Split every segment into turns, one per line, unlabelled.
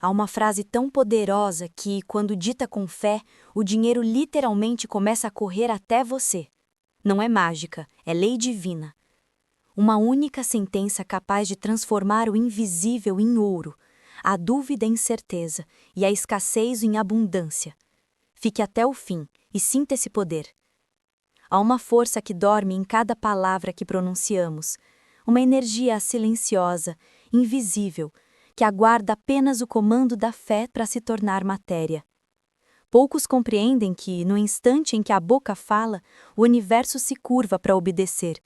Há uma frase tão poderosa que, quando dita com fé, o dinheiro literalmente começa a correr até você. Não é mágica, é lei divina. Uma única sentença capaz de transformar o invisível em ouro, a dúvida em certeza e a escassez em abundância. Fique até o fim e sinta esse poder. Há uma força que dorme em cada palavra que pronunciamos, uma energia silenciosa, invisível, que aguarda apenas o comando da fé para se tornar matéria. Poucos compreendem que, no instante em que a boca fala, o universo se curva para obedecer.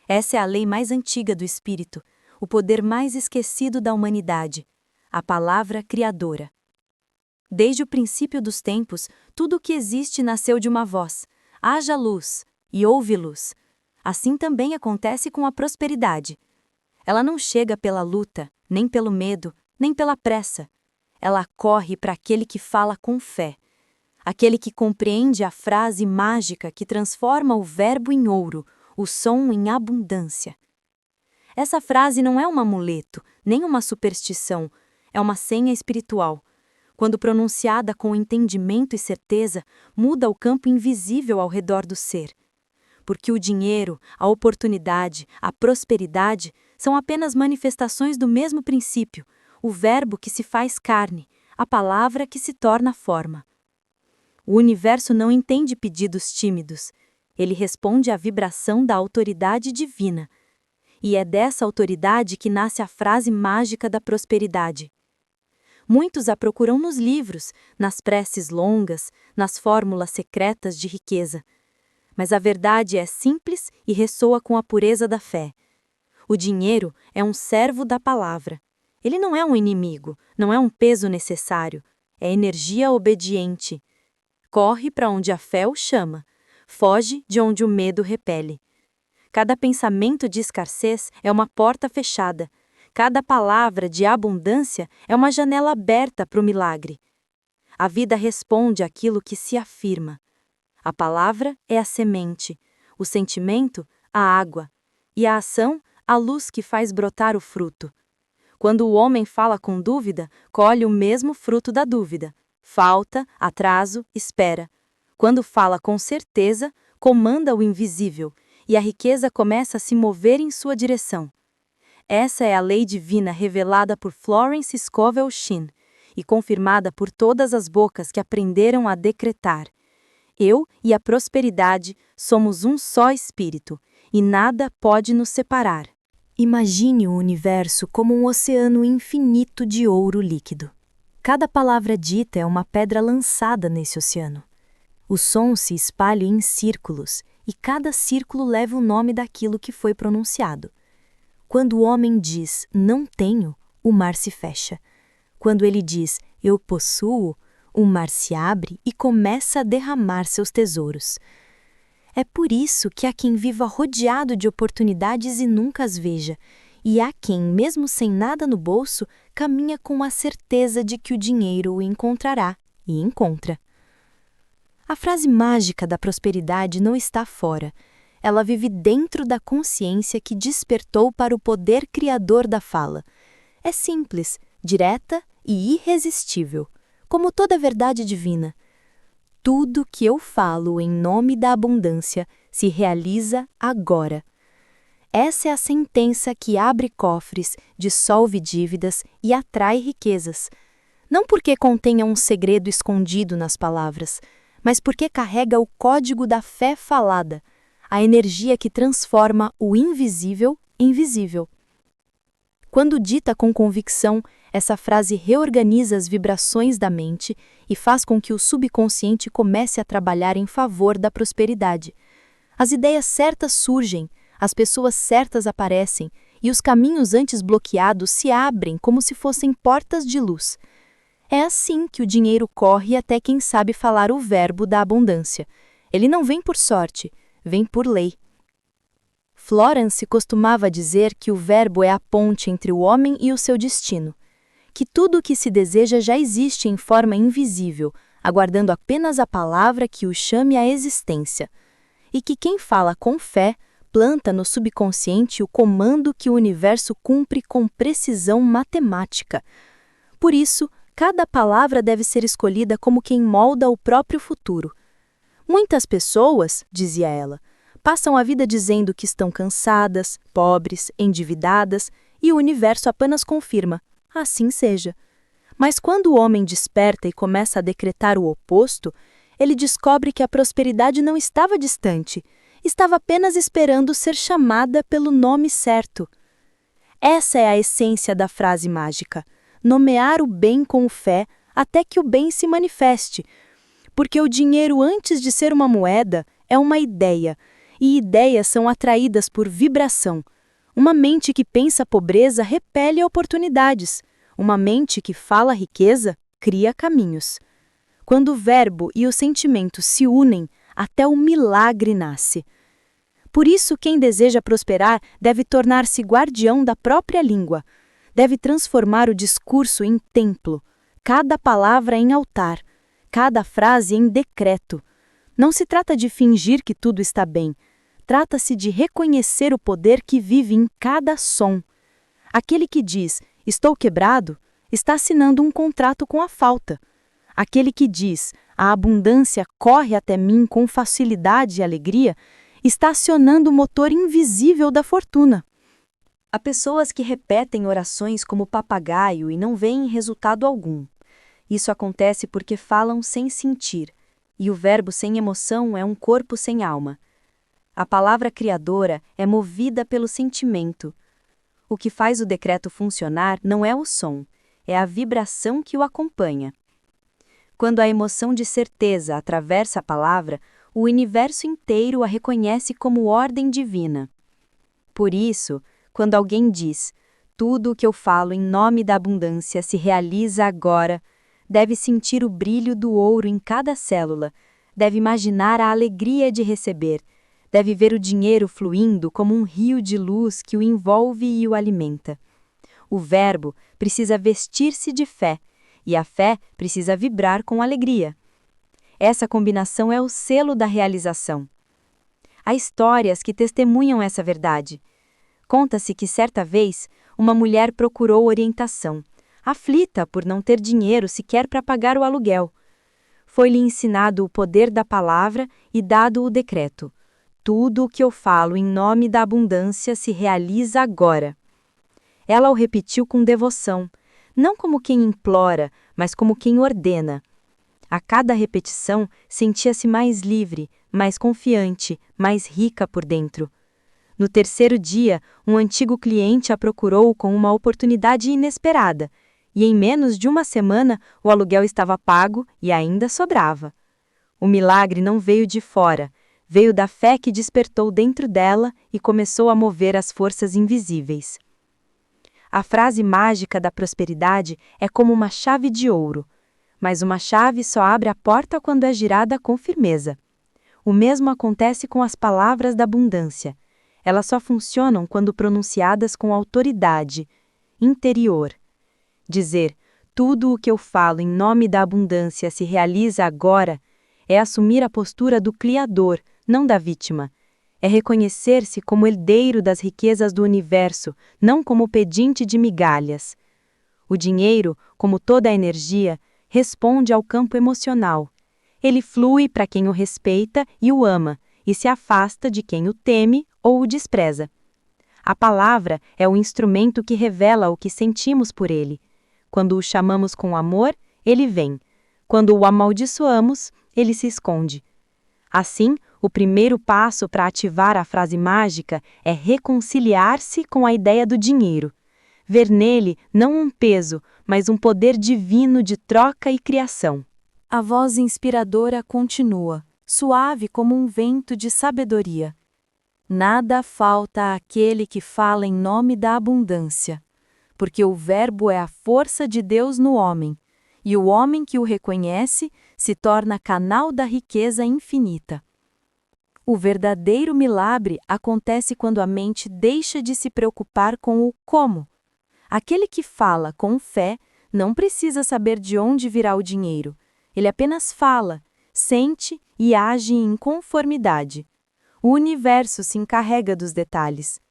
Essa é a lei mais antiga do espírito, o poder mais esquecido da humanidade, a palavra criadora. Desde o princípio dos tempos, tudo o que existe nasceu de uma voz: haja luz, e houve luz. Assim também acontece com a prosperidade. Ela não chega pela luta, nem pelo medo, nem pela pressa. Ela corre para aquele que fala com fé, aquele que compreende a frase mágica que transforma o verbo em ouro, o som em abundância. Essa frase não é um amuleto, nem uma superstição, é uma senha espiritual. Quando pronunciada com entendimento e certeza, muda o campo invisível ao redor do ser. Porque o dinheiro, a oportunidade, a prosperidade são apenas manifestações do mesmo princípio, o verbo que se faz carne, a palavra que se torna forma. O universo não entende pedidos tímidos, ele responde à vibração da autoridade divina. E é dessa autoridade que nasce a frase mágica da prosperidade. Muitos a procuram nos livros, nas preces longas, nas fórmulas secretas de riqueza. Mas a verdade é simples e ressoa com a pureza da fé. O dinheiro é um servo da palavra. Ele não é um inimigo, não é um peso necessário, é energia obediente. Corre para onde a fé o chama, foge de onde o medo repele. Cada pensamento de escassez é uma porta fechada. Cada palavra de abundância é uma janela aberta para o milagre. A vida responde àquilo que se afirma. A palavra é a semente, o sentimento, a água, e a ação, a luz que faz brotar o fruto. Quando o homem fala com dúvida, colhe o mesmo fruto da dúvida. Falta, atraso, espera. Quando fala com certeza, comanda o invisível, e a riqueza começa a se mover em sua direção. Essa é a lei divina revelada por Florence Scovel Shinn e confirmada por todas as bocas que aprenderam a decretar. Eu e a prosperidade somos um só espírito, e nada pode nos separar. Imagine o universo como um oceano infinito de ouro líquido. Cada palavra dita é uma pedra lançada nesse oceano. O som se espalha em círculos, e cada círculo leva o nome daquilo que foi pronunciado. Quando o homem diz, não tenho, o mar se fecha. Quando ele diz, eu possuo, o mar se abre e começa a derramar seus tesouros. É por isso que há quem viva rodeado de oportunidades e nunca as veja, e há quem, mesmo sem nada no bolso, caminha com a certeza de que o dinheiro o encontrará, e encontra. A frase mágica da prosperidade não está fora. Ela vive dentro da consciência que despertou para o poder criador da fala. É simples, direta e irresistível, como toda verdade divina. Tudo que eu falo em nome da abundância se realiza agora. Essa é a sentença que abre cofres, dissolve dívidas e atrai riquezas. Não porque contenha um segredo escondido nas palavras, mas porque carrega o código da fé falada, a energia que transforma o invisível em visível. Quando dita com convicção, essa frase reorganiza as vibrações da mente e faz com que o subconsciente comece a trabalhar em favor da prosperidade. As ideias certas surgem, as pessoas certas aparecem e os caminhos antes bloqueados se abrem como se fossem portas de luz. É assim que o dinheiro corre até quem sabe falar o verbo da abundância. Ele não vem por sorte, vem por lei. Florence costumava dizer que o verbo é a ponte entre o homem e o seu destino, que tudo o que se deseja já existe em forma invisível, aguardando apenas a palavra que o chame à existência, e que quem fala com fé planta no subconsciente o comando que o universo cumpre com precisão matemática. Por isso, Cada palavra deve ser escolhida como quem molda o próprio futuro. Muitas pessoas, dizia ela, passam a vida dizendo que estão cansadas, pobres, endividadas, e o universo apenas confirma: assim seja. Mas quando o homem desperta e começa a decretar o oposto, ele descobre que a prosperidade não estava distante, estava apenas esperando ser chamada pelo nome certo. Essa é a essência da frase mágica: nomear o bem com fé até que o bem se manifeste. Porque o dinheiro, antes de ser uma moeda, é uma ideia, e ideias são atraídas por vibração. Uma mente que pensa pobreza repele oportunidades. Uma mente que fala riqueza cria caminhos. Quando o verbo e o sentimento se unem, até o milagre nasce. Por isso, quem deseja prosperar deve tornar-se guardião da própria língua. Deve transformar o discurso em templo, cada palavra em altar, cada frase em decreto. Não se trata de fingir que tudo está bem. Trata-se de reconhecer o poder que vive em cada som. Aquele que diz, estou quebrado, está assinando um contrato com a falta. Aquele que diz, a abundância corre até mim com facilidade e alegria, está acionando o motor invisível da fortuna. Há pessoas que repetem orações como papagaio e não veem resultado algum. Isso acontece porque falam sem sentir, e o verbo sem emoção é um corpo sem alma. A palavra criadora é movida pelo sentimento. O que faz o decreto funcionar não é o som, é a vibração que o acompanha. Quando a emoção de certeza atravessa a palavra, o universo inteiro a reconhece como ordem divina. Por isso, quando alguém diz, tudo o que eu falo em nome da abundância se realiza agora, deve sentir o brilho do ouro em cada célula, deve imaginar a alegria de receber, deve ver o dinheiro fluindo como um rio de luz que o envolve e o alimenta. O verbo precisa vestir-se de fé, e a fé precisa vibrar com alegria. Essa combinação é o selo da realização. Há histórias que testemunham essa verdade. Conta-se que certa vez, uma mulher procurou orientação, aflita por não ter dinheiro sequer para pagar o aluguel. Foi-lhe ensinado o poder da palavra e dado o decreto: tudo o que eu falo em nome da abundância se realiza agora. Ela o repetiu com devoção, não como quem implora, mas como quem ordena. A cada repetição, sentia-se mais livre, mais confiante, mais rica por dentro. No terceiro dia, um antigo cliente a procurou com uma oportunidade inesperada, e em menos de uma semana o aluguel estava pago e ainda sobrava. O milagre não veio de fora, veio da fé que despertou dentro dela e começou a mover as forças invisíveis. A frase mágica da prosperidade é como uma chave de ouro, mas uma chave só abre a porta quando é girada com firmeza. O mesmo acontece com as palavras da abundância. Elas só funcionam quando pronunciadas com autoridade interior. Dizer, tudo o que eu falo em nome da abundância se realiza agora, é assumir a postura do Criador, não da vítima. É reconhecer-se como herdeiro das riquezas do universo, não como pedinte de migalhas. O dinheiro, como toda a energia, responde ao campo emocional. Ele flui para quem o respeita e o ama, e se afasta de quem o teme ou o despreza. A palavra é o instrumento que revela o que sentimos por ele. Quando o chamamos com amor, ele vem. Quando o amaldiçoamos, ele se esconde. Assim, o primeiro passo para ativar a frase mágica é reconciliar-se com a ideia do dinheiro. Ver nele não um peso, mas um poder divino de troca e criação. A voz inspiradora continua, suave como um vento de sabedoria. Nada falta àquele que fala em nome da abundância, porque o verbo é a força de Deus no homem, e o homem que o reconhece se torna canal da riqueza infinita. O verdadeiro milagre acontece quando a mente deixa de se preocupar com o como. Aquele que fala com fé não precisa saber de onde virá o dinheiro. Ele apenas fala, sente e age em conformidade. O universo se encarrega dos detalhes.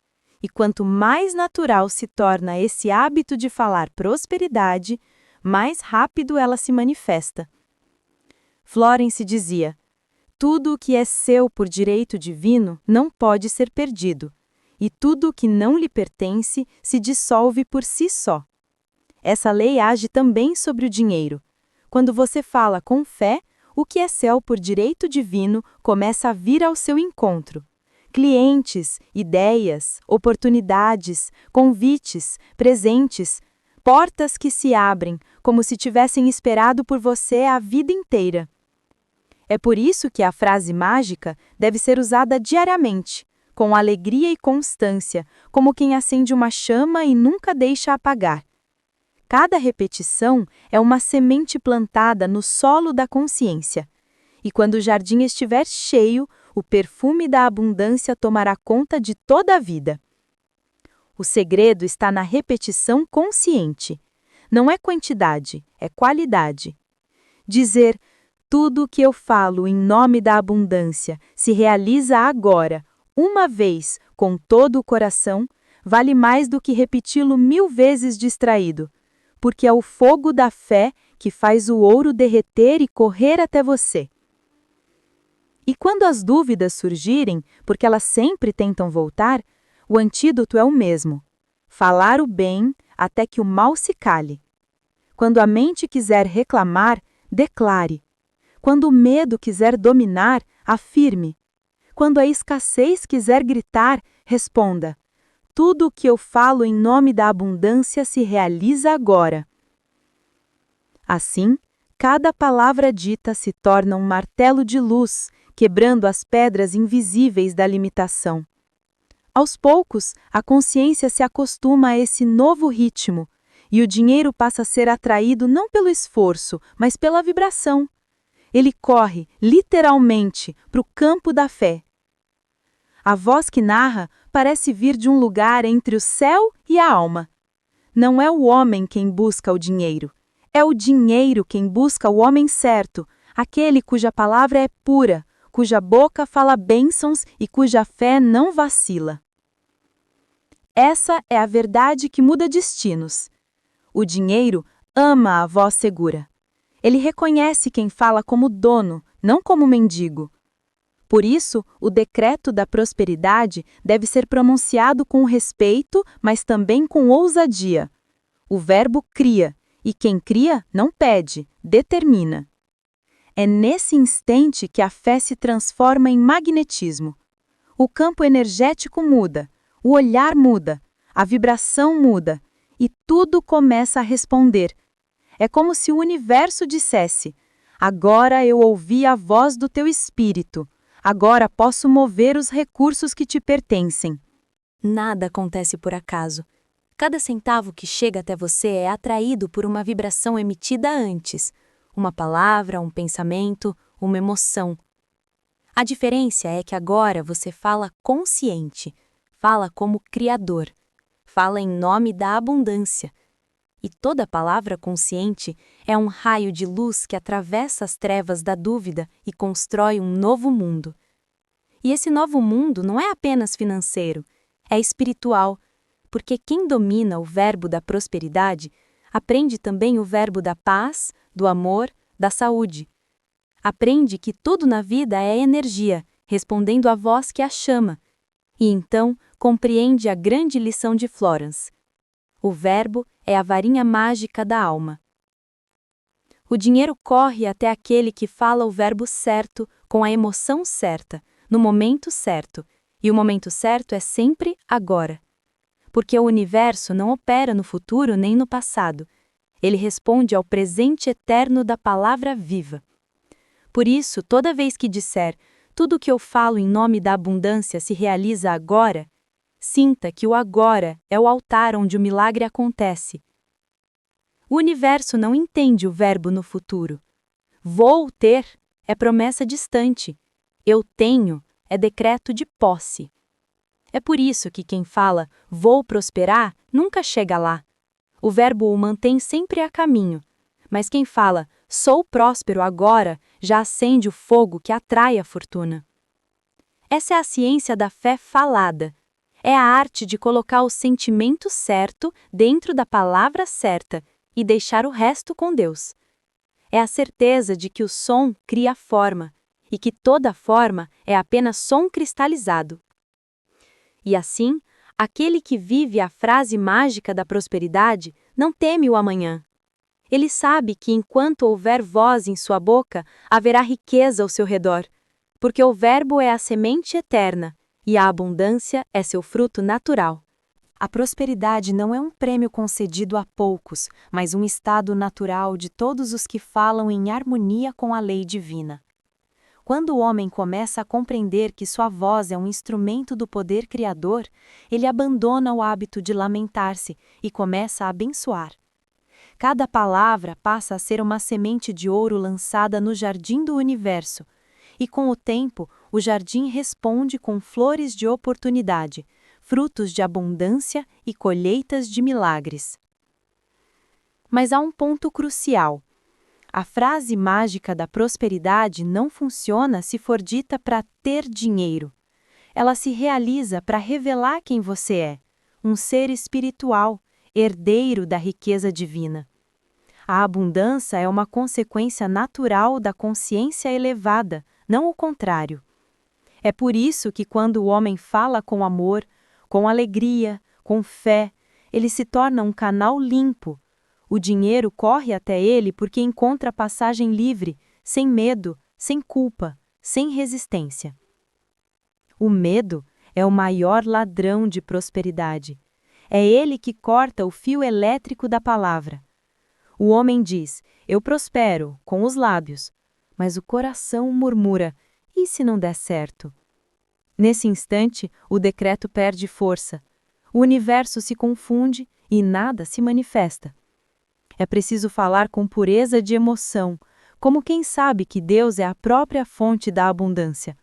E quanto mais natural se torna esse hábito de falar prosperidade,
mais rápido ela se manifesta. Florence dizia: tudo o que é seu por direito divino não pode ser perdido, e tudo o que não lhe pertence se dissolve por si só. Essa lei age também sobre o dinheiro. Quando você fala com fé, o que é seu por direito divino começa a vir ao seu encontro. Clientes, ideias, oportunidades, convites, presentes, portas que se abrem, como se tivessem esperado por você a vida inteira. É por isso que a frase mágica deve ser usada diariamente, com alegria e constância, como quem acende uma chama e nunca deixa apagar. Cada repetição é uma semente plantada no solo da consciência. E quando o jardim estiver cheio, o perfume da abundância tomará conta de toda a vida. O segredo está na repetição consciente. Não é quantidade, é qualidade. Dizer, tudo o que eu falo em nome da abundância se realiza agora, uma vez, com todo o coração, vale mais do que repeti-lo 1000 vezes distraído, porque é o fogo da fé que faz o ouro derreter e correr até você. E quando as dúvidas surgirem, porque elas sempre tentam voltar, o antídoto é o mesmo: falar o bem até que o mal se cale. Quando a mente quiser reclamar, declare. Quando o medo quiser dominar, afirme. Quando a escassez quiser gritar, responda: tudo o que eu falo em nome da abundância se realiza agora. Assim, cada palavra dita se torna um martelo de luz, quebrando as pedras invisíveis da limitação. Aos poucos, a consciência se acostuma a esse novo ritmo, e o dinheiro passa a ser atraído não pelo esforço, mas pela vibração. Ele corre, literalmente, para o campo da fé. A voz que narra parece vir de um lugar entre o céu e a alma. Não é o homem quem busca o dinheiro, é o dinheiro quem busca o homem certo, aquele cuja palavra é pura, cuja boca fala bênçãos e cuja fé não vacila. Essa é a verdade que muda destinos. O dinheiro ama a voz segura. Ele reconhece quem fala como dono, não como mendigo. Por isso, o decreto da prosperidade deve ser pronunciado com respeito, mas também com ousadia. O verbo cria, e quem cria não pede, determina. É nesse instante que a fé se transforma em magnetismo. O campo energético muda, o olhar muda, a vibração muda, e tudo começa a responder. É como se o universo dissesse: agora eu ouvi a voz do teu espírito. Agora posso mover os recursos que te pertencem.
Nada acontece por acaso. Cada centavo que chega até você é atraído por uma vibração emitida antes. Uma palavra, um pensamento, uma emoção. A diferença é que agora você fala consciente, fala como criador, fala em nome da abundância. E toda palavra consciente é um raio de luz que atravessa as trevas da dúvida e constrói um novo mundo. E esse novo mundo não é apenas financeiro, é espiritual, porque quem domina o verbo da prosperidade aprende também o verbo da paz, do amor, da saúde. Aprende que tudo na vida é energia, respondendo à voz que a chama. E então compreende a grande lição de Florence. O verbo é a varinha mágica da alma. O dinheiro corre até aquele que fala o verbo certo, com a emoção certa, no momento certo, e o momento certo é sempre agora. Porque o universo não opera no futuro nem no passado. Ele responde ao presente eterno da palavra viva. Por isso, toda vez que disser, tudo o que eu falo em nome da abundância se realiza agora, sinta que o agora é o altar onde o milagre acontece. O universo não entende o verbo no futuro. Vou ter é promessa distante. Eu tenho é decreto de posse. É por isso que quem fala vou prosperar nunca chega lá. O verbo o mantém sempre a caminho. Mas quem fala sou próspero agora já acende o fogo que atrai a fortuna. Essa é a ciência da fé falada. É a arte de colocar o sentimento certo dentro da palavra certa
e deixar o resto com Deus. É a certeza de que o som cria forma e que toda forma é apenas som cristalizado. E assim, aquele que vive a frase mágica da prosperidade não teme o amanhã. Ele sabe que enquanto houver voz em sua boca, haverá riqueza ao seu redor, porque o Verbo é a semente eterna e a abundância é seu fruto natural. A prosperidade não é um prêmio concedido a poucos, mas um estado natural de todos os que falam em harmonia com a lei divina. Quando o homem começa a compreender que sua voz é um instrumento do poder criador, ele abandona o hábito de lamentar-se e começa a abençoar. Cada palavra passa a ser uma semente de ouro lançada no jardim do universo, e com o tempo, o jardim responde com flores de oportunidade, frutos de abundância e colheitas de milagres. Mas há um ponto crucial. A frase mágica da prosperidade não funciona se for dita para ter dinheiro. Ela se realiza para revelar quem você é, um ser espiritual, herdeiro da riqueza divina. A abundância é uma consequência natural da consciência elevada, não o contrário. É por isso que quando o homem fala com amor, com alegria, com fé, ele se torna um canal limpo. O dinheiro corre até ele porque encontra passagem livre, sem medo, sem culpa, sem resistência. O medo é o maior ladrão de prosperidade. É ele que corta o fio elétrico da palavra. O homem diz, eu prospero, com os lábios, mas o coração murmura, e se não der certo? Nesse instante, o decreto perde força. O universo se confunde e nada se manifesta. É preciso falar com pureza de emoção, como quem sabe que Deus é a própria fonte da abundância.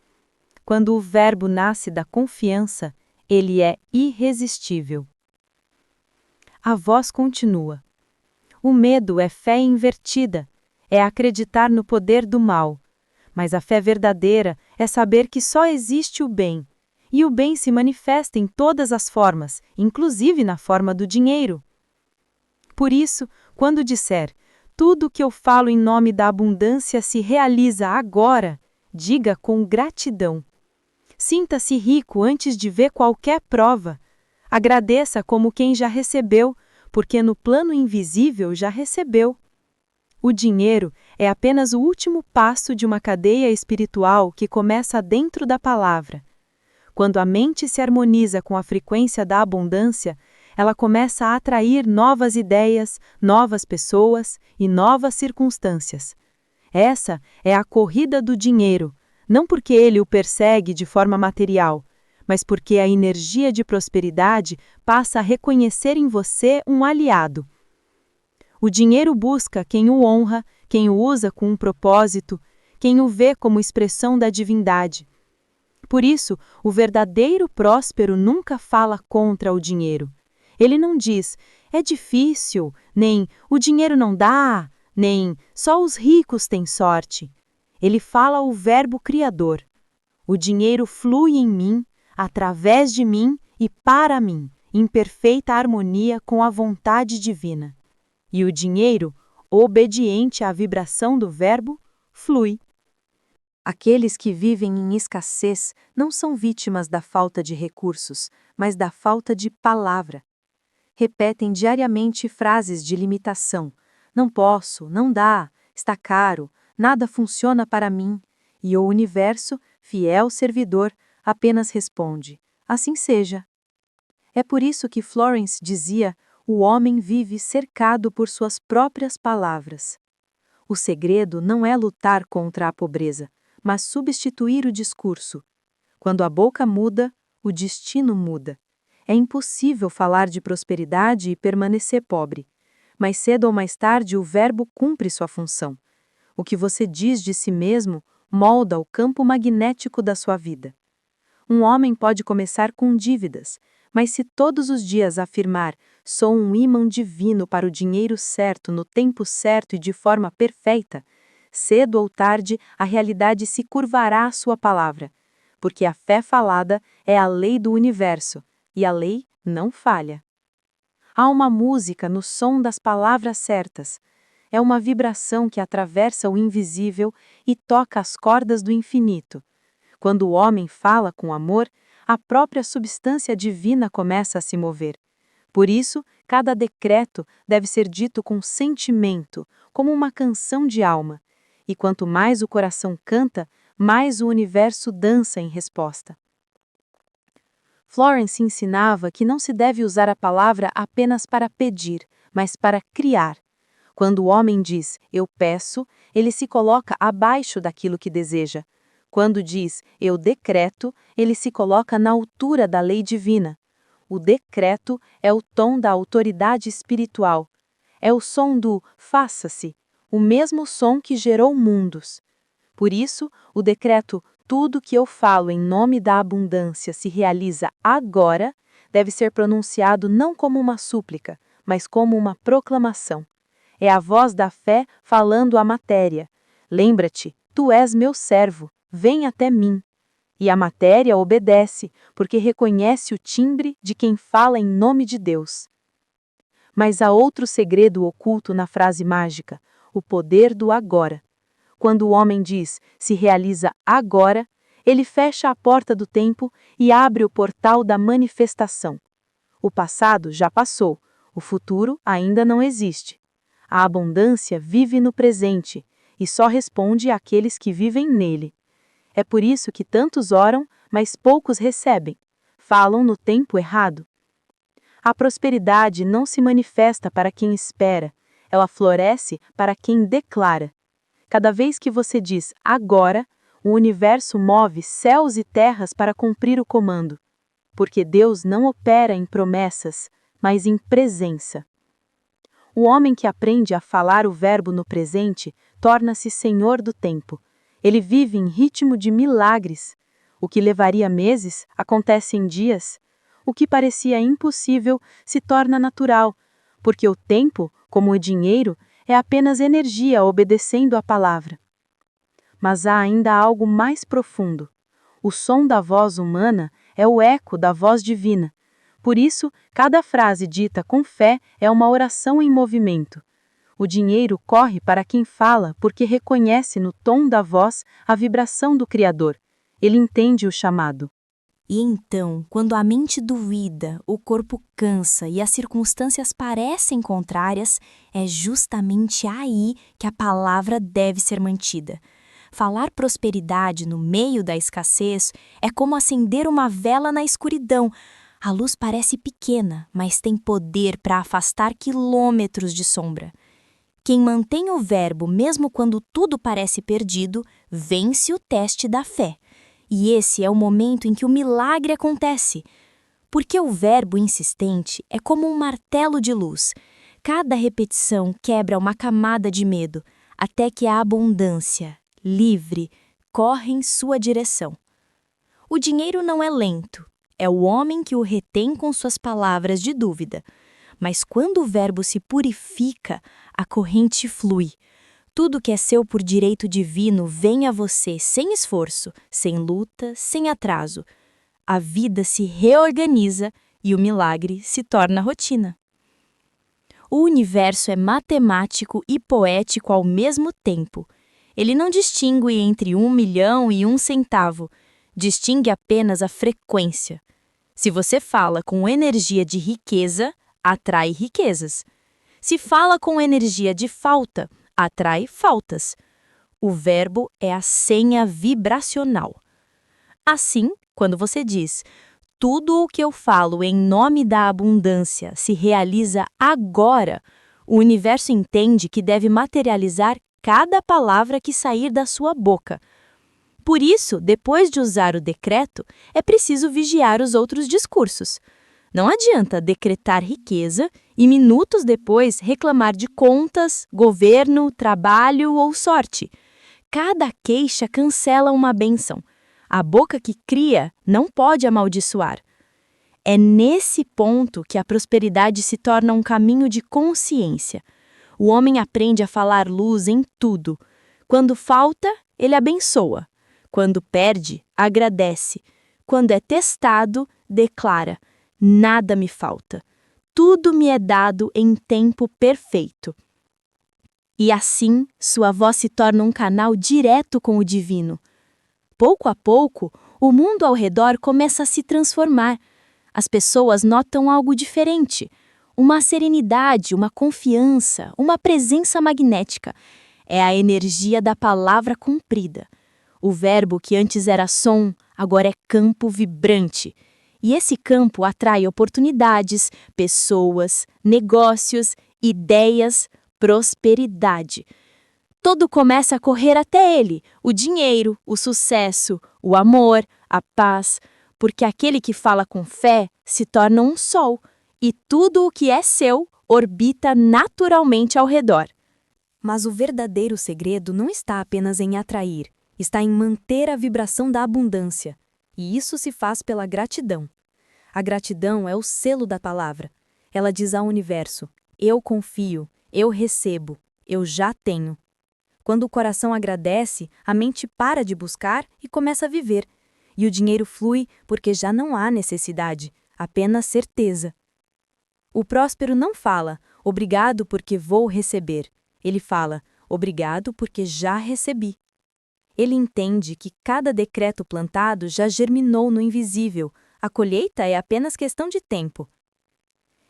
Quando o verbo nasce da confiança, ele é irresistível. A voz continua. O medo é fé invertida, é acreditar no poder do mal. Mas a fé verdadeira é saber que só existe o bem, e o bem se manifesta em todas as formas, inclusive na forma do dinheiro. Por isso, quando disser, tudo o que eu falo em nome da abundância se realiza agora, diga com gratidão. Sinta-se rico antes de ver qualquer prova. Agradeça como quem já recebeu, porque no plano invisível já recebeu. O dinheiro é apenas o último passo de uma cadeia espiritual que começa dentro da palavra. Quando a mente se harmoniza com a frequência da abundância, ela começa a atrair novas ideias, novas pessoas e novas circunstâncias. Essa é a corrida do dinheiro, não porque ele o persegue de forma material, mas porque a energia de prosperidade passa a reconhecer em você um aliado. O dinheiro busca quem o honra, quem o usa com um propósito, quem o vê como expressão da divindade. Por isso, o verdadeiro próspero nunca fala contra o dinheiro. Ele não diz, é difícil, nem o dinheiro não dá, nem só os ricos têm sorte. Ele fala o verbo criador. O dinheiro flui em mim, através de mim e para mim, em perfeita harmonia com a vontade divina. E o dinheiro, obediente à vibração do verbo, flui. Aqueles que vivem em escassez não são vítimas da falta de recursos, mas da falta de palavra. Repetem diariamente frases de limitação. Não posso, não dá, está caro, nada funciona para mim. E o universo, fiel servidor, apenas responde, assim seja. É por isso que Florence dizia, o homem vive cercado por suas próprias palavras. O segredo não é lutar contra a pobreza, mas substituir o discurso. Quando a boca muda, o destino muda. É impossível falar de prosperidade e permanecer pobre. Mais cedo ou mais tarde o verbo cumpre sua função. O que você diz de si mesmo molda o campo magnético da sua vida. Um homem pode começar com dívidas, mas se todos os dias afirmar sou um ímã divino para o dinheiro certo, no tempo certo e de forma perfeita, cedo ou tarde a realidade se curvará à sua palavra, porque a fé falada é a lei do universo, e a lei não falha. Há uma música no som das palavras certas. É uma vibração que atravessa o invisível e toca as cordas do infinito. Quando o homem fala com amor, a própria substância divina começa a se mover. Por isso, cada decreto deve ser dito com sentimento, como uma canção de alma. E quanto mais o coração canta, mais o universo dança em resposta. Florence ensinava que não se deve usar a palavra apenas para pedir, mas para criar. Quando o homem diz, eu peço, ele se coloca abaixo daquilo que deseja. Quando diz, eu decreto, ele se coloca na altura da lei divina. O decreto é o tom da autoridade espiritual. É o som do faça-se, o mesmo som que gerou mundos. Por isso, o decreto tudo que eu falo em nome da abundância se realiza agora deve ser pronunciado não como uma súplica, mas como uma proclamação. É a voz da fé falando à matéria. Lembra-te, tu és meu servo, vem até mim. E a matéria obedece, porque reconhece o timbre de quem fala em nome de Deus. Mas há outro segredo oculto na frase mágica, o poder do agora. Quando o homem diz, se realiza agora, ele fecha a porta do tempo e abre o portal da manifestação. O passado já passou, o futuro ainda não existe. A abundância vive no presente e só responde àqueles que vivem nele. É por isso que tantos oram, mas poucos recebem. Falam no tempo errado. A prosperidade não se manifesta para quem espera, ela floresce para quem declara. Cada vez que você diz agora, o universo move céus e terras para cumprir o comando. Porque Deus não opera em promessas, mas em presença. O homem que aprende a falar o verbo no presente torna-se senhor do tempo. Ele vive em ritmo de milagres. O que levaria meses acontece em dias. O que parecia impossível se torna natural, porque o tempo, como o dinheiro, é apenas energia obedecendo à palavra. Mas há ainda algo mais profundo. O som da voz humana é o eco da voz divina. Por isso, cada frase dita com fé é uma oração em movimento. O dinheiro corre para quem fala porque reconhece no tom da voz a vibração do Criador. Ele entende o chamado.
E então, quando a mente duvida, o corpo cansa e as circunstâncias parecem contrárias, é justamente aí que a palavra deve ser mantida. Falar prosperidade no meio da escassez é como acender uma vela na escuridão. A luz parece pequena, mas tem poder para afastar quilômetros de sombra. Quem mantém o verbo mesmo quando tudo parece perdido, vence o teste da fé. E esse é o momento em que o milagre acontece. Porque o verbo insistente é como um martelo de luz. Cada repetição quebra uma camada de medo, até que a abundância, livre, corre em sua direção. O dinheiro não é lento, é o homem que o retém com suas palavras de dúvida. Mas quando o verbo se purifica, a corrente flui. Tudo que é seu por direito divino vem a você sem esforço, sem luta, sem atraso. A vida se reorganiza e o milagre se torna rotina. O universo é matemático e poético ao mesmo tempo. Ele não distingue entre 1 milhão e 1 centavo. Distingue apenas a frequência. Se você fala com energia de riqueza, atrai riquezas. Se fala com energia de falta, atrai faltas. O verbo é a senha vibracional. Assim, quando você diz, tudo o que eu falo em nome da abundância se realiza agora, o universo entende que deve materializar cada palavra que sair da sua boca. Por isso, depois de usar o decreto, é preciso vigiar os outros discursos. Não adianta decretar riqueza e minutos depois reclamar de contas, governo, trabalho ou sorte. Cada queixa cancela uma bênção. A boca que cria não pode amaldiçoar. É nesse ponto que a prosperidade se torna um caminho de consciência. O homem aprende a falar luz em tudo. Quando falta, ele abençoa. Quando perde, agradece. Quando é testado, declara: nada me falta.
tudo me é dado em tempo perfeito. E assim, sua voz se torna um canal direto com o divino. Pouco a pouco, o mundo ao redor começa a se transformar. As pessoas notam algo diferente. Uma serenidade, uma confiança, uma presença magnética. É a energia da palavra cumprida. O verbo que antes era som, agora é campo vibrante. E esse campo atrai oportunidades, pessoas, negócios, ideias, prosperidade. Tudo começa a correr até ele, o dinheiro, o sucesso, o amor, a paz, porque aquele que fala com fé se torna um sol, e tudo o que é seu orbita naturalmente ao redor.
Mas o verdadeiro segredo não está apenas em atrair, está em manter a vibração da abundância. E isso se faz pela gratidão. A gratidão é o selo da palavra. Ela diz ao universo: eu confio, eu recebo, eu já tenho. Quando o coração agradece, a mente para de buscar e começa a viver. E o dinheiro flui porque já não há necessidade, apenas certeza. O próspero não fala, obrigado porque vou receber. Ele fala, obrigado porque já recebi. Ele entende que cada decreto plantado já germinou no invisível. A colheita é apenas questão de tempo.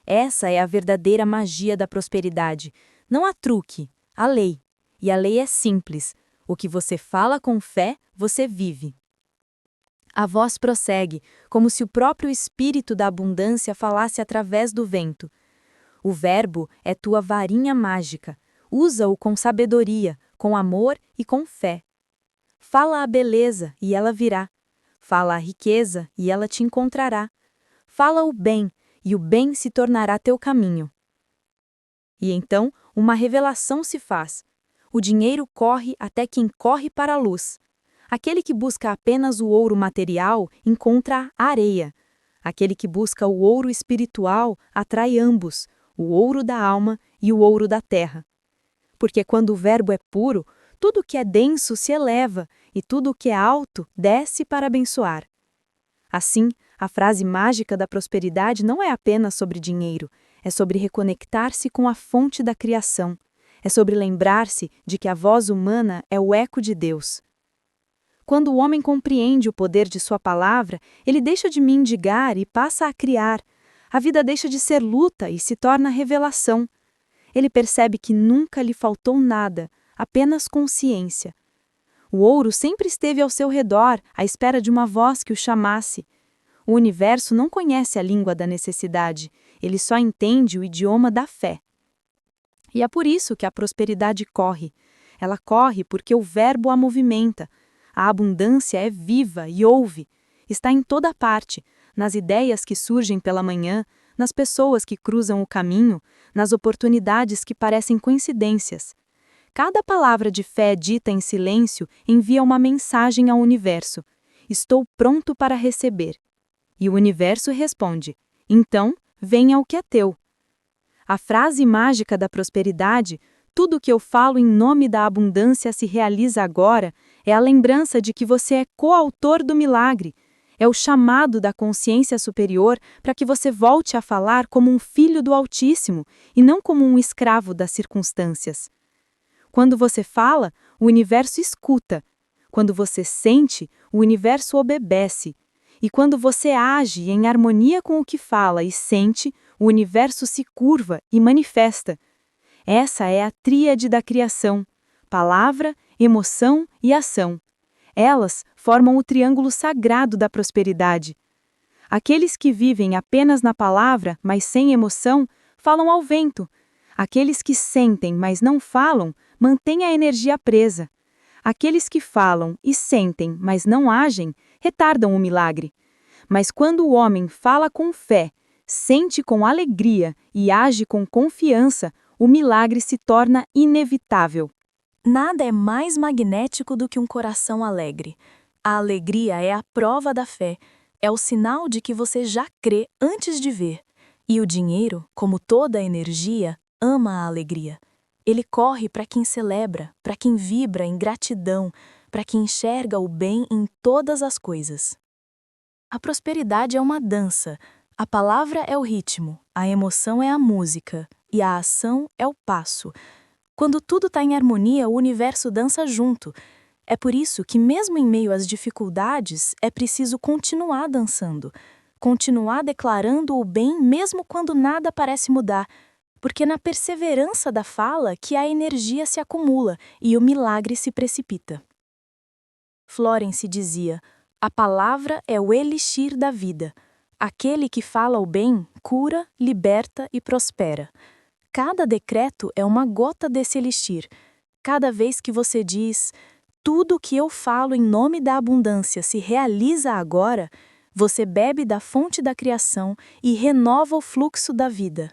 Essa é a verdadeira magia da prosperidade. Não há truque, há lei. E a lei é simples. O que você fala com fé, você vive. A voz prossegue, como se o próprio espírito da abundância falasse através do vento. O verbo é tua varinha mágica. Usa-o com sabedoria, com amor e com fé. Fala a beleza e ela virá. Fala a riqueza e ela te encontrará. Fala o bem e o bem se tornará teu caminho. E então, uma revelação se faz. O dinheiro corre até quem corre para a luz. Aquele que busca apenas o ouro material encontra a areia. Aquele que busca o ouro espiritual atrai ambos, o ouro da alma e o ouro da terra. Porque quando o verbo é puro, tudo que é denso se eleva e tudo que é alto desce para abençoar. Assim, a frase mágica da prosperidade não é apenas sobre dinheiro, é sobre reconectar-se com a fonte da criação. É sobre lembrar-se de que a voz humana é o eco de Deus. Quando o homem compreende o poder de sua palavra, ele deixa de mendigar e passa a criar. A vida deixa de ser luta e se torna revelação. Ele percebe que nunca lhe faltou nada, apenas consciência. O ouro sempre esteve ao seu redor, à espera de uma voz que o chamasse. O universo não conhece a língua da necessidade, ele só entende o idioma da fé. E é por isso que a prosperidade corre. Ela corre porque o verbo a movimenta. A abundância é viva e ouve. Está em toda parte, nas ideias que surgem pela manhã, nas pessoas que cruzam o caminho, nas oportunidades que parecem coincidências. Cada palavra de fé dita em silêncio envia uma mensagem ao universo. Estou pronto para receber. E o universo responde: então, venha o que é teu. A frase mágica da prosperidade, tudo que eu falo em nome da abundância se realiza agora, é a lembrança de que você é coautor do milagre. É o chamado da consciência superior para que você volte a falar como um filho do Altíssimo e não como um escravo das circunstâncias. Quando você fala, o universo escuta. Quando você sente, o universo obedece. E quando você age em harmonia com o que fala e sente, o universo se curva e manifesta. Essa é a tríade da criação: palavra, emoção e ação. Elas formam o triângulo sagrado da prosperidade. Aqueles que vivem apenas na palavra, mas sem emoção, falam ao vento. Aqueles que sentem, mas não falam, mantêm a energia presa. Aqueles que falam e sentem, mas não agem, retardam o milagre. Mas quando o homem fala com fé, sente com alegria e age com confiança, o milagre se torna inevitável.
Nada é mais magnético do que um coração alegre. A alegria é a prova da fé, é o sinal de que você já crê antes de ver. E o dinheiro, como toda a energia, ama a alegria. Ele corre para quem celebra, para quem vibra em gratidão, para quem enxerga o bem em todas as coisas. A prosperidade é uma dança. A palavra é o ritmo, a emoção é a música e a ação é o passo. Quando tudo está em harmonia, o universo dança junto. É por isso que, mesmo em meio às dificuldades, é preciso continuar dançando, continuar declarando o bem mesmo quando nada parece mudar, porque na perseverança da fala que a energia se acumula e o milagre se precipita. Florence dizia: a palavra é o elixir da vida. Aquele que fala o bem cura, liberta e prospera. Cada decreto é uma gota desse elixir. Cada vez que você diz, tudo o que eu falo em nome da abundância se realiza agora, você bebe da fonte da criação e renova o fluxo da vida.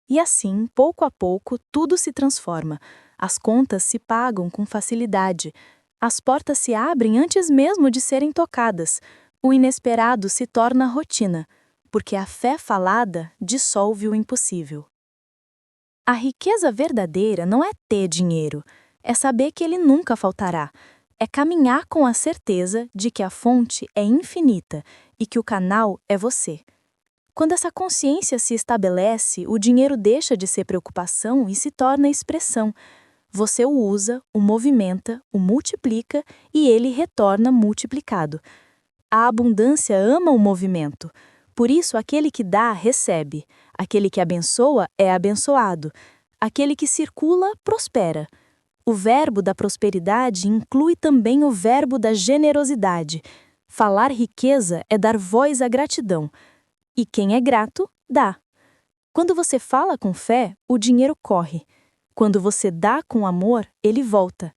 E assim, pouco a pouco, tudo se transforma. As contas se pagam com facilidade. As portas se abrem antes mesmo de serem tocadas. O inesperado se torna rotina, porque a fé falada dissolve o impossível. A riqueza verdadeira não é ter dinheiro, é saber que ele nunca faltará. É caminhar com a certeza de que a fonte é infinita e que o canal é você. Quando essa consciência se estabelece, o dinheiro deixa de ser preocupação e se torna expressão. Você o usa, o movimenta, o multiplica e ele retorna multiplicado. A abundância ama o movimento. Por isso, aquele que dá, recebe. Aquele que abençoa é abençoado. Aquele que circula, prospera. O verbo da prosperidade inclui também o verbo da generosidade. Falar riqueza é dar voz à gratidão. E quem é grato, dá. Quando você fala com fé, o dinheiro corre. Quando você dá com amor, ele volta.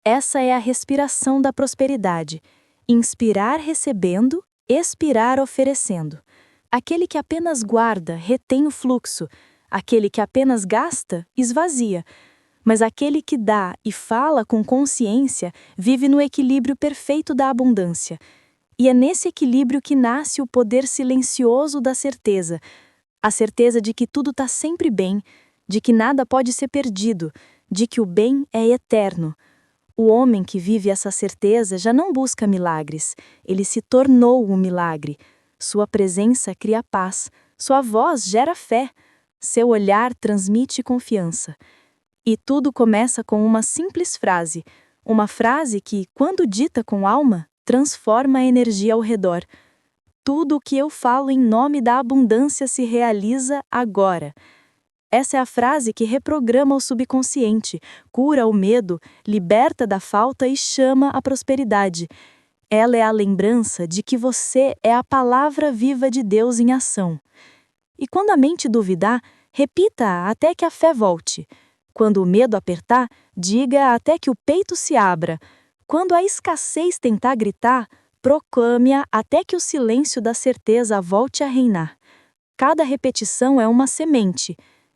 Essa é a respiração da prosperidade. Inspirar recebendo, expirar oferecendo. Aquele que apenas guarda, retém o fluxo. Aquele que apenas gasta, esvazia. Mas aquele que dá e fala com consciência, vive no equilíbrio perfeito da abundância. E é nesse equilíbrio que nasce o poder silencioso da certeza. A certeza de que tudo está sempre bem, de que nada pode ser perdido, de que o bem é eterno. O homem que vive essa certeza já não busca milagres, ele se tornou um milagre. Sua presença cria paz, sua voz gera fé, seu olhar transmite confiança. E tudo começa com uma simples frase, uma frase que, quando dita com alma, transforma a energia ao redor. Tudo o que eu falo em nome da abundância se realiza agora. Essa é a frase que reprograma o subconsciente, cura o medo, liberta da falta e chama a prosperidade. Ela é a lembrança de que você é a palavra viva de Deus em ação. E quando a mente duvidar, repita-a até que a fé volte. Quando o medo apertar, diga até que o peito se abra. Quando a escassez tentar gritar, proclame-a até que o silêncio da certeza volte a reinar. Cada repetição é uma semente.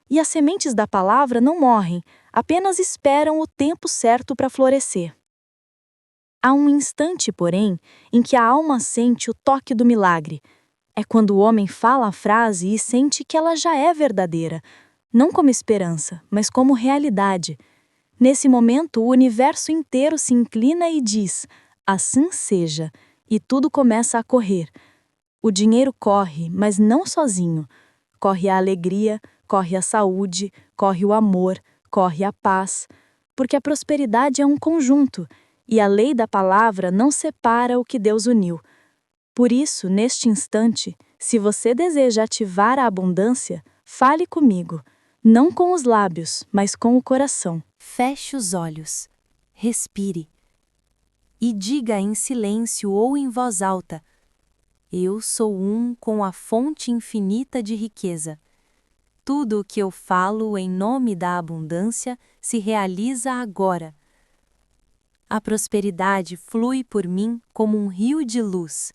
E as sementes da palavra não morrem, apenas esperam o tempo certo para florescer. Há um instante, porém, em que a alma sente o toque do milagre. É quando o homem fala a frase e sente que ela já é verdadeira, não como esperança, mas como realidade. Nesse momento, o universo inteiro se inclina e diz: assim seja, e tudo começa a correr. O dinheiro corre, mas não sozinho. Corre a alegria, corre a saúde, corre o amor, corre a paz, porque a prosperidade é um conjunto, e a lei da palavra não separa o que Deus uniu. Por isso, neste instante, se você deseja ativar a abundância, fale comigo, não com os lábios, mas com o coração.
Feche os olhos, respire e diga em silêncio ou em voz alta: eu sou um com a fonte infinita de riqueza. Tudo o que eu falo em nome da abundância se realiza agora. A prosperidade flui por mim como um rio de luz.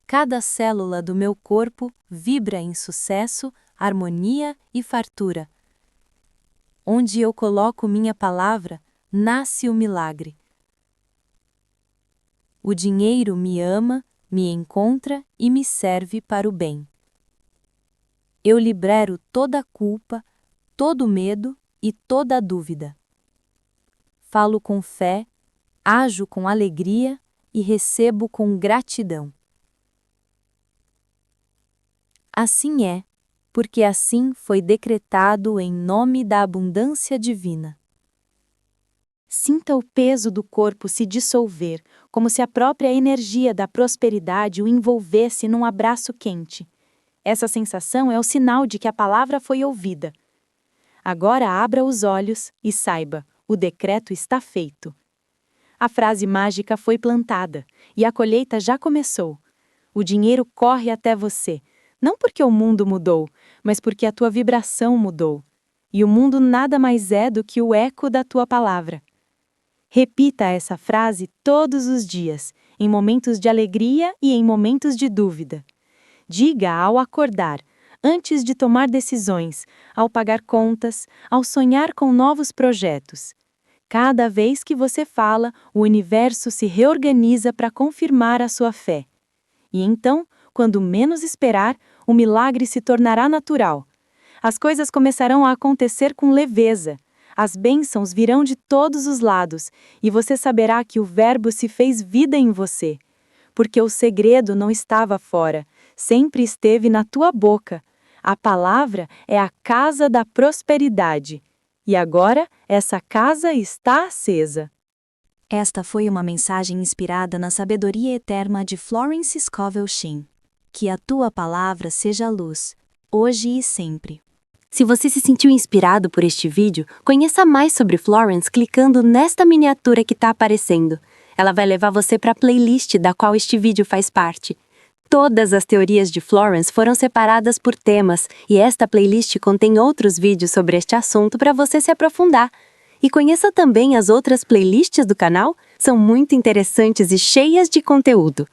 Cada célula do meu corpo vibra em sucesso, harmonia e fartura. Onde eu coloco minha palavra, nasce o milagre. O dinheiro me ama, me encontra e me serve para o bem. Eu libero toda a culpa, todo o medo e toda a dúvida. Falo com fé, ajo com alegria e recebo com gratidão.
Assim é, porque assim foi decretado em nome da abundância divina. Sinta o peso do corpo se dissolver, como se a própria energia da prosperidade o envolvesse num abraço quente. Essa sensação é o sinal de que a palavra foi ouvida. Agora abra os olhos e saiba, o decreto está feito. A frase mágica foi plantada e a colheita já começou. O dinheiro corre até você, não porque o mundo mudou, mas porque a tua vibração mudou. E o mundo nada mais é do que o eco da tua palavra. Repita essa frase todos os dias, em momentos de alegria e em momentos de dúvida. Diga ao acordar, antes de tomar decisões, ao pagar contas, ao sonhar com novos projetos. Cada vez que você fala, o universo se reorganiza para confirmar a sua fé. E então, quando menos esperar, o milagre se tornará natural. As coisas começarão a acontecer com leveza. As bênçãos virão de todos os lados, e você saberá que o Verbo se fez vida em você. Porque o segredo não estava fora, sempre esteve na tua boca. A palavra é a casa da prosperidade. E agora, essa casa está acesa.
Esta foi uma mensagem inspirada na sabedoria eterna de Florence Scovel Shinn. Que a tua palavra seja luz, hoje e sempre. Se você se sentiu inspirado por este vídeo, conheça mais sobre Florence clicando nesta miniatura que está aparecendo. Ela vai levar você para a playlist da qual este vídeo faz parte. Todas as teorias de Florence foram separadas por temas, e esta playlist contém outros vídeos sobre este assunto para você se aprofundar. E conheça também as outras playlists do canal, são muito interessantes e cheias de conteúdo.